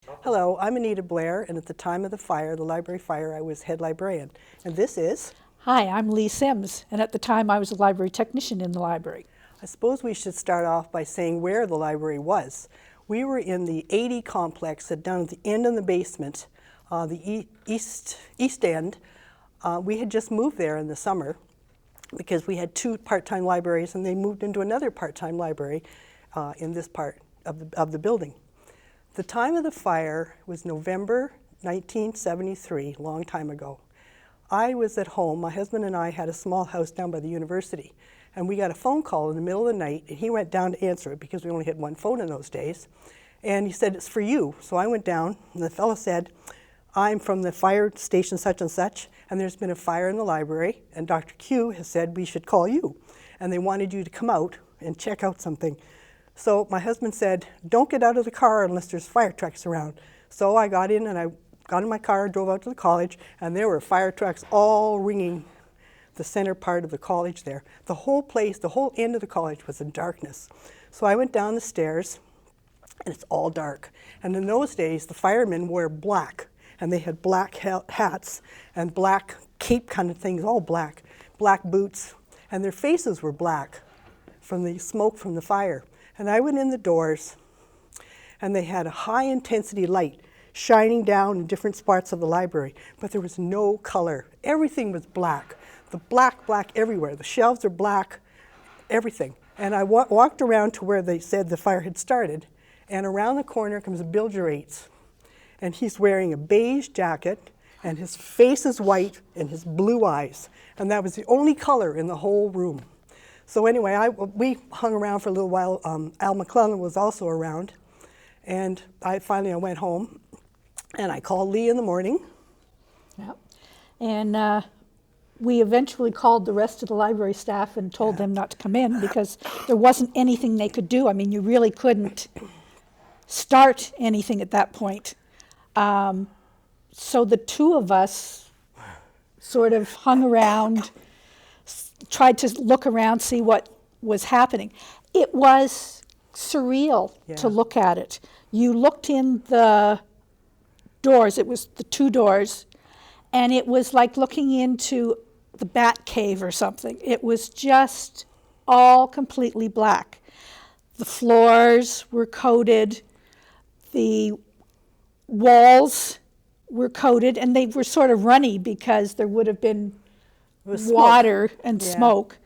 Hello, I'm Anita Blair, and at the time of the fire, the library fire, I was head librarian. And this is, Hi, I'm Lee Sims, and at the time I was a library technician in the library. I suppose we should start off by saying where the library was. We were in the 80 complex down at the end of the basement, the east end. We had just moved there in the summer because we had two part-time libraries, and they moved into another part-time library in this part of the building. The time of the fire was November 1973, a long time ago. I was at home. My husband and I had a small house down by the university, and we got a phone call in the middle of the night, and he went down to answer it because we only had one phone in those days. And he said, "It's for you." So I went down, and the fellow said, "I'm from the fire station such and such, and there's been a fire in the library, and Dr. Q has said we should call you, and they wanted you to come out and check out something." So my husband said, "Don't get out of the car unless there's fire trucks around." So I got in, and I got in my car, drove out to the college, and there were fire trucks all ringing the center part of the college there. The whole place, the whole end of the college was in darkness. So I went down the stairs, and it's all dark. And in those days, the firemen wore black, and they had black hats and black cape kind of things, all black boots, and their faces were black from the smoke from the fire. And I went in the doors, and they had a high intensity light shining down in different spots of the library, but there was no color. Everything was black. The black everywhere. The shelves are black, everything. And I walked around to where they said the fire had started, and around the corner comes Bill Gerates, and he's wearing a beige jacket, and his face is white, and his blue eyes, and that was the only color in the whole room. So anyway, we hung around for a little while. Al McClellan was also around, and I went home, and I called Lee in the morning. Yep. And we eventually called the rest of the library staff and told them not to come in because there wasn't anything they could do. I mean, you really couldn't start anything at that point. So the two of us sort of hung around, tried to look around, see what was happening. It was surreal to look at it. You looked in the doors, it was the two doors, and it was like looking into the Bat Cave or something. It was just all completely black. The floors were coated, the walls were coated, and they were sort of runny because there would have been water and smoke.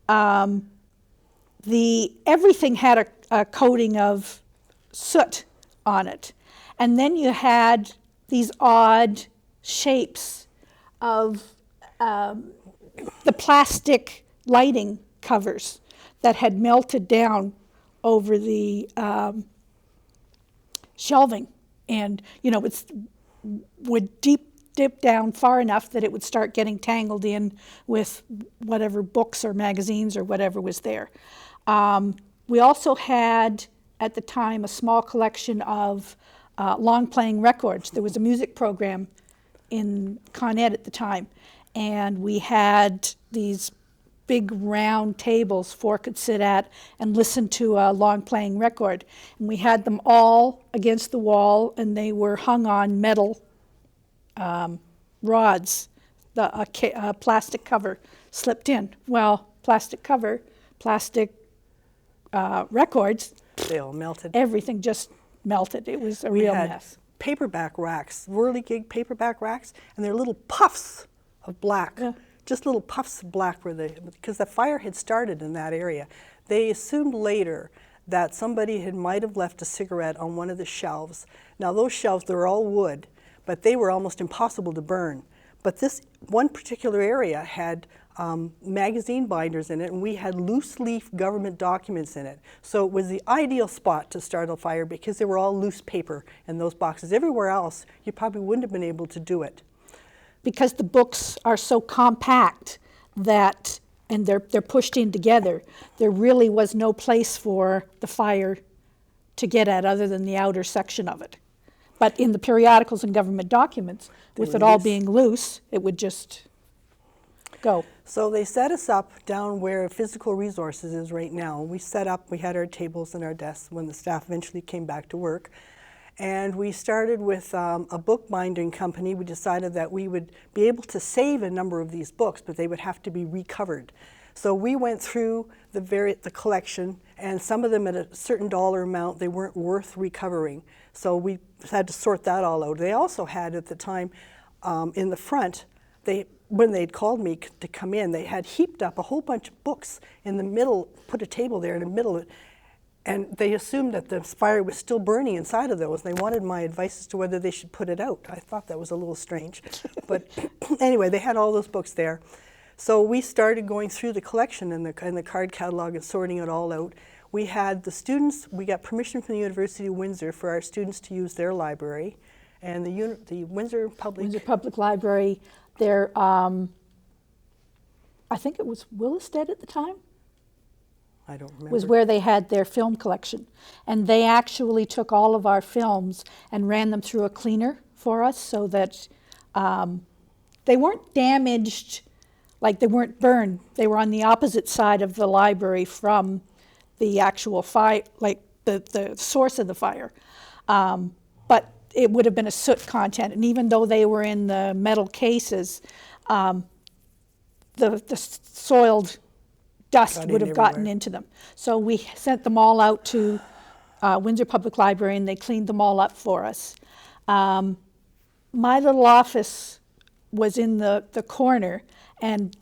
Everything had a coating of soot on it. And then you had these odd shapes of the plastic lighting covers that had melted down over the shelving. And, you know, it would dip down far enough that it would start getting tangled in with whatever books or magazines or whatever was there. We also had, at the time, a small collection of long-playing records. There was a music program in Con Ed at the time, and we had these big round tables 4 could sit at and listen to a long-playing record. And we had them all against the wall, and they were hung on metal rods, a plastic cover slipped in. Well, plastic cover, plastic records, They all melted. everything just melted. It was a real mess. Paperback racks, whirligig paperback racks, and they're little puffs of black. Yeah. Just little puffs of black because the fire had started in that area. They assumed later that somebody might have left a cigarette on one of the shelves. Now those shelves, they were all wood, but they were almost impossible to burn. But this one particular area had magazine binders in it, and we had loose leaf government documents in it. So it was the ideal spot to start a fire because they were all loose paper in those boxes. Everywhere else, you probably wouldn't have been able to do it. Because the books are so compact that, and they're pushed in together, there really was no place for the fire to get at other than the outer section of it. But in the periodicals and government documents, with it all being loose, it would just go. So they set us up down where physical resources is right now. We set up, we had our tables and our desks when the staff eventually came back to work. And we started with a bookbinding company. We decided that we would be able to save a number of these books, but they would have to be recovered. So we went through the collection, and some of them at a certain dollar amount, they weren't worth recovering. So we had to sort that all out. They also had at the time in the front, when they'd called me to come in, they had heaped up a whole bunch of books in the middle, put a table there in the middle, and they assumed that the fire was still burning inside of those. They wanted my advice as to whether they should put it out. I thought that was a little strange. But anyway, they had all those books there. So we started going through the collection and the card catalog and sorting it all out. We had the students, we got permission from the University of Windsor for our students to use their library. And the Windsor Public Library, there, I think it was Willisted at the time? I don't remember. Was where they had their film collection. And they actually took all of our films and ran them through a cleaner for us so that they weren't damaged, like they weren't burned. They were on the opposite side of the library from the actual fire, like the source of the fire. But it would have been a soot content. And even though they were in the metal cases, the soiled dust would have gotten into them. So we sent them all out to Windsor Public Library, and they cleaned them all up for us. My little office was in the corner, and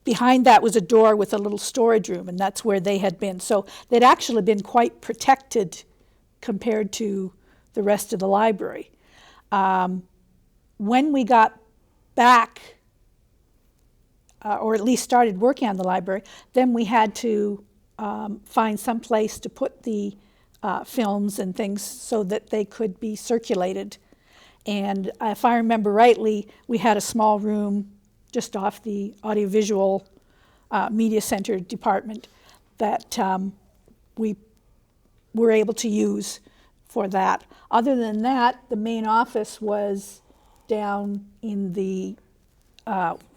behind that was a door with a little storage room, and that's where they had been. So they'd actually been quite protected compared to the rest of the library. When we got back, or at least started working on the library, then we had to find some place to put the films and things so that they could be circulated. And if I remember rightly, we had a small room just off the audiovisual media center department that we were able to use for that. Other than that, the main office was down in the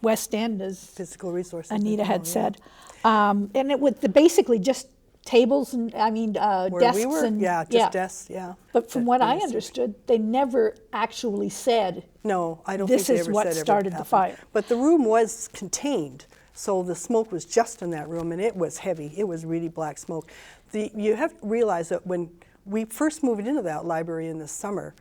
West End, as Physical resources. Anita had said. And it was basically just tables and, desks. We were, and desks, yeah. But from what I understood, they never actually said, no, I don't this think they is ever what said started the fire. But the room was contained, so the smoke was just in that room, and it was heavy. It was really black smoke. You have to realize that when we first moved into that library in the summer,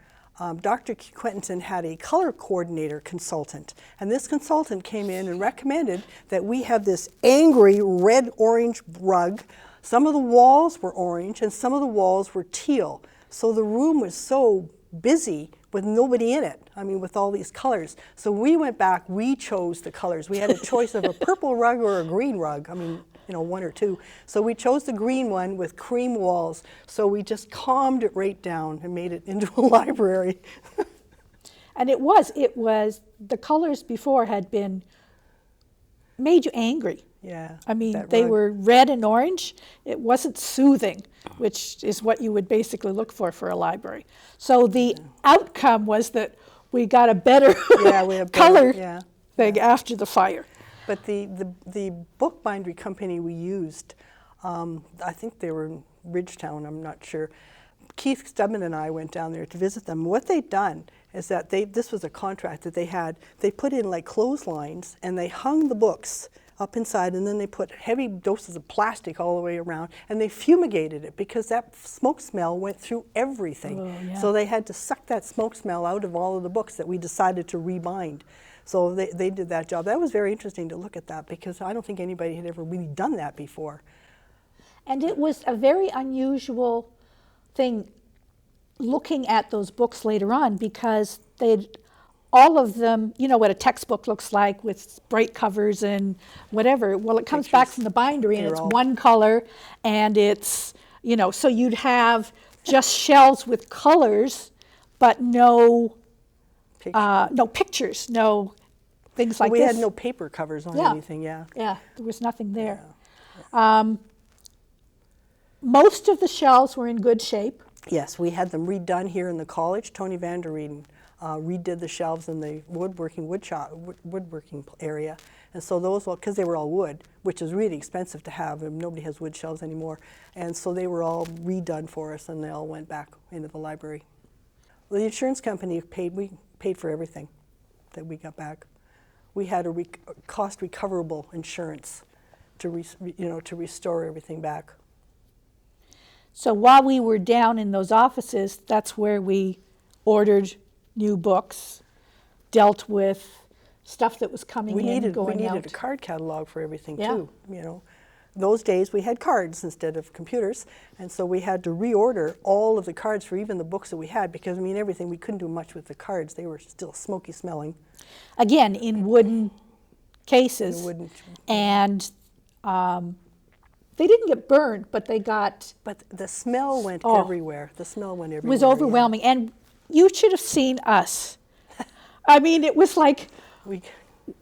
Dr. Quentin had a color coordinator consultant, and this consultant came in and recommended that we have this angry red-orange rug. Some of the walls were orange and some of the walls were teal. So the room was so busy with nobody in it, with all these colors. So we went back, we chose the colors. We had a choice of a purple rug or a green rug, one or two. So we chose the green one with cream walls. So we just calmed it right down and made it into a library. And it was, the colors before had made you angry. Yeah. They were red and orange. It wasn't soothing, which is what you would basically look for a library. So the outcome was that we got a better color thing after the fire. But the bookbindery company we used, I think they were in Ridgetown, I'm not sure. Keith Stubman and I went down there to visit them. What they'd done is that this was a contract that they had. They put in like clotheslines and they hung the books up inside, and then they put heavy doses of plastic all the way around, and they fumigated it because that smoke smell went through everything. Oh, yeah. So they had to suck that smoke smell out of all of the books that we decided to rebind. So they did that job. That was very interesting to look at that because I don't think anybody had ever really done that before. And it was a very unusual thing looking at those books later on because all of them, you know what a textbook looks like with bright covers and whatever. Well, it comes back from the bindery and it's one color and it's, so you'd have just shelves with colors, but no pictures, no things like this. We had no paper covers on anything, Yeah, there was nothing there. Most of the shelves were in good shape. Yes, we had them redone here in the college. Tony Van der Rieden redid the shelves in the woodworking area. And so those, because they were all wood, which is really expensive to have, and nobody has wood shelves anymore. And so they were all redone for us, and they all went back into the library. The insurance company we paid for everything that we got back. We had a cost recoverable insurance to restore everything back. So while we were down in those offices, that's where we ordered new books, dealt with stuff that was coming in and going out. We needed a card catalog for everything Yeah. too, Those days we had cards instead of computers, and so we had to reorder all of the cards for even the books that we had, because everything, we couldn't do much with the cards. They were still smoky smelling. Again, in wooden cases. And they didn't get burned, but they got... But the smell went everywhere. The smell went everywhere. It was overwhelming. Yeah. And you should have seen us. It was like we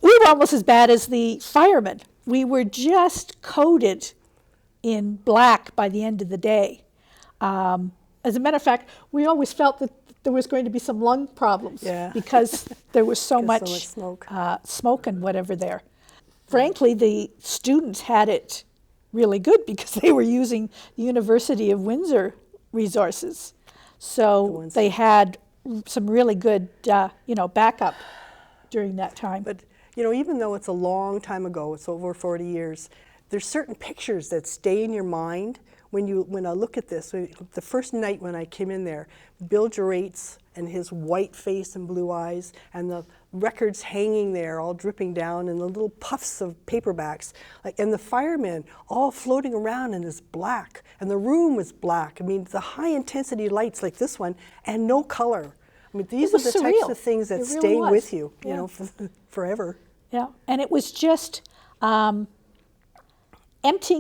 were almost as bad as the firemen. We were just coated in black by the end of the day. As a matter of fact, we always felt that there was going to be some lung problems because there was so much smoke and whatever there. Frankly, the students had it really good because they were using the University of Windsor resources. So they had some really good, backup during that time. But, even though it's a long time ago, it's over 40 years, there's certain pictures that stay in your mind when I look at this. The first night when I came in there, Bill Gerates and his white face and blue eyes, and the records hanging there, all dripping down, and the little puffs of paperbacks, and the firemen all floating around in this black, and the room was black. The high intensity lights like this one, and no color. These are the surreal. Types of things that really stay was. with you, forever. Yeah, and it was just emptying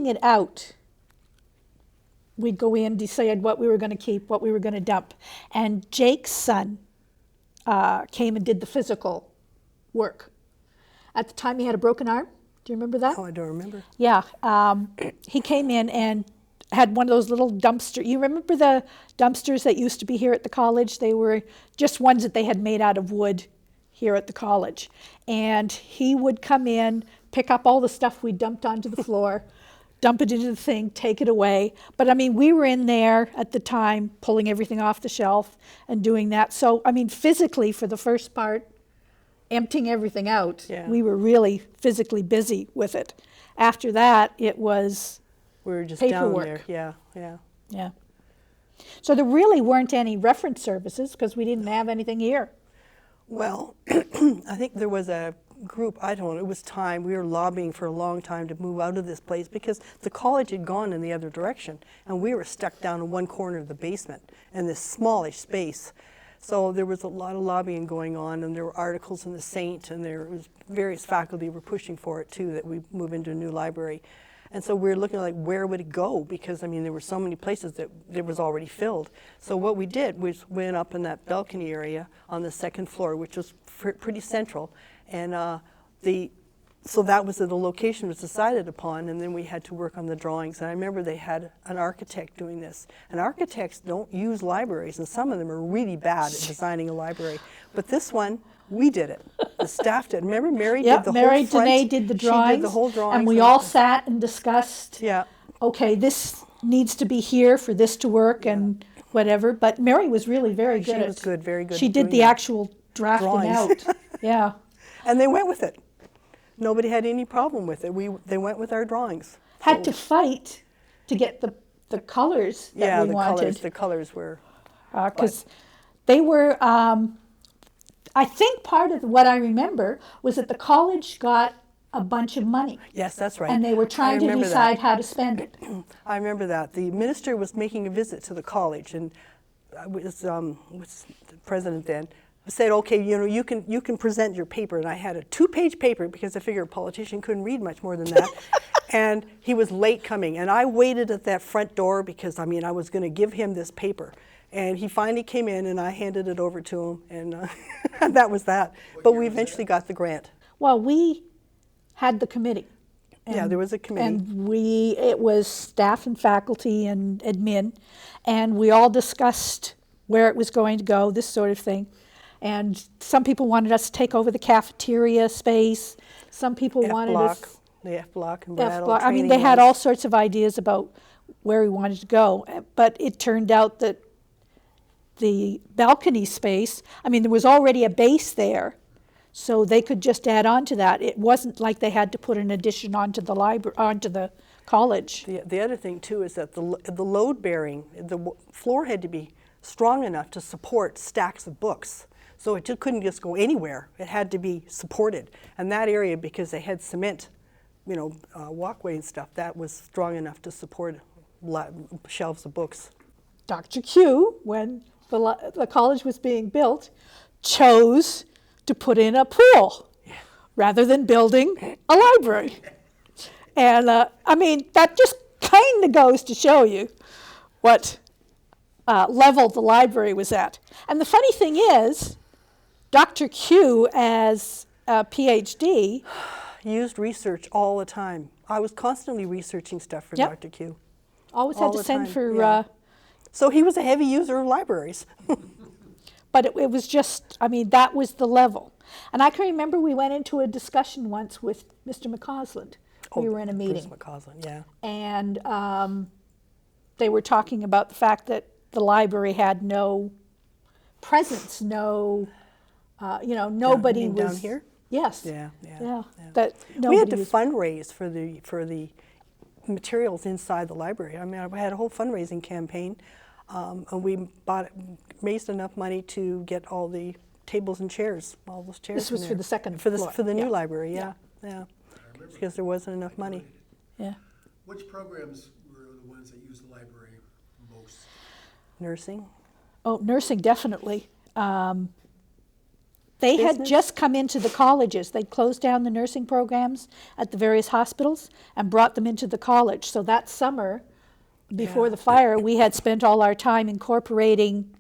it out. We'd go in, decide what we were going to keep, what we were going to dump. And Jake's son came and did the physical work. At the time, he had a broken arm. Do you remember that? Oh, I don't remember. Yeah. He came in and had one of those little dumpsters. You remember the dumpsters that used to be here at the college? They were just ones that they had made out of wood here at the college. And he would come in, pick up all the stuff we dumped onto the floor, dump it into the thing, take it away. But we were in there at the time, pulling everything off the shelf and doing that. So, physically, for the first part, emptying everything out, we were really physically busy with it. After that, it was we were just paperwork. Down there. Yeah. So there really weren't any reference services because we didn't have anything here. Well, I think there was a group, I don't know, it was time, we were lobbying for a long time to move out of this place because the college had gone in the other direction, and we were stuck down in one corner of the basement in this smallish space. So there was a lot of lobbying going on, and there were articles in the Saint, and there was various faculty were pushing for it too, that we move into a new library. And so we were looking like, where would it go? Because there were so many places that it was already filled. So what we did was went up in that balcony area on the second floor, which was pretty central. And so that was the location was decided upon, and then we had to work on the drawings. And I remember they had an architect doing this. And architects don't use libraries, and some of them are really bad at designing a library. But this one, we did it. The staff did. Remember, Mary did the Mary whole front. Dene did the drawings. She did the whole drawings. And we all sat and discussed, yeah. Okay, this needs to be here for this to work and whatever. But Mary was really very good. She was good, very good. She did the actual drafting drawings. out. Yeah. And they went with it. Nobody had any problem with it. They went with our drawings. Had to fight to get the colors that we wanted. The colors were... Because they were... I think part of what I remember was that the college got a bunch of money. Yes, that's right. And they were trying to decide how to spend it. I remember that. The minister was making a visit to the college, and was the president then, said, okay, you can present your paper. And I had a 2-page paper because I figured a politician couldn't read much more than that. And he was late coming. And I waited at that front door because, I was going to give him this paper. And he finally came in, and I handed it over to him, and that was that. But we eventually got the grant. Well, we had the committee. Yeah, there was a committee. And it was staff and faculty and admin, and we all discussed where it was going to go, this sort of thing. And some people wanted us to take over the cafeteria space. Some people wanted us... The F block and Brattle. F block. They had all sorts of ideas about where we wanted to go. But it turned out that the balcony space, I mean, there was already a base there, so they could just add on to that. It wasn't like they had to put an addition onto the library, onto the college. The other thing too is that the load bearing, floor had to be strong enough to support stacks of books. So it just couldn't just go anywhere. It had to be supported. And that area, because they had cement, walkway and stuff, that was strong enough to support shelves of books. Dr. Q, when the college was being built, chose to put in a pool rather than building a library. And I mean, that just kind of goes to show you what level the library was at. And the funny thing is, Dr. Q, as a PhD, used research all the time. I was constantly researching stuff for Yep. Dr. Q. always All had to the send time, for, yeah. So he was a heavy user of libraries. but it was just, I mean, that was the level. And I can remember we went into a discussion once with Mr. McCausland. We were in a meeting. Bruce McCausland, yeah. And they were talking about the fact that the library had no presence, no, nobody you mean was down here? Yes. Yeah. That We had nobody to was, fundraise for the materials inside the library. I mean, I had a whole fundraising campaign, and we raised enough money to get all the tables and chairs, all those chairs. This was in for there. the second for the floor. for the Yeah. new library. Yeah. Because there wasn't enough money. yeah. Which programs were the ones that used the library most? Nursing. Oh, nursing, definitely. They had Business? just come into the colleges. They'd closed down the nursing programs at the various hospitals and brought them into the college. So that summer, before the fire, we had spent all our time incorporating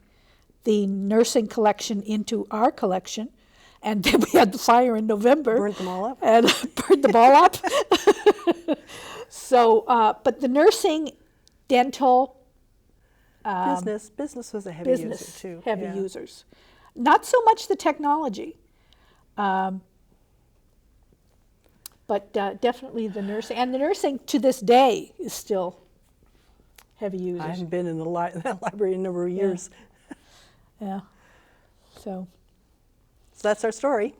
the nursing collection into our collection. And then we had the fire in November. Burnt them all up. And burned them all up. So, but the nursing, dental, Business was a heavy user business, too. heavy yeah. users. Not so much the technology, but definitely the nursing. And the nursing to this day is still heavy I users. haven't been in that library in a number of years. Yeah. So, So that's our story.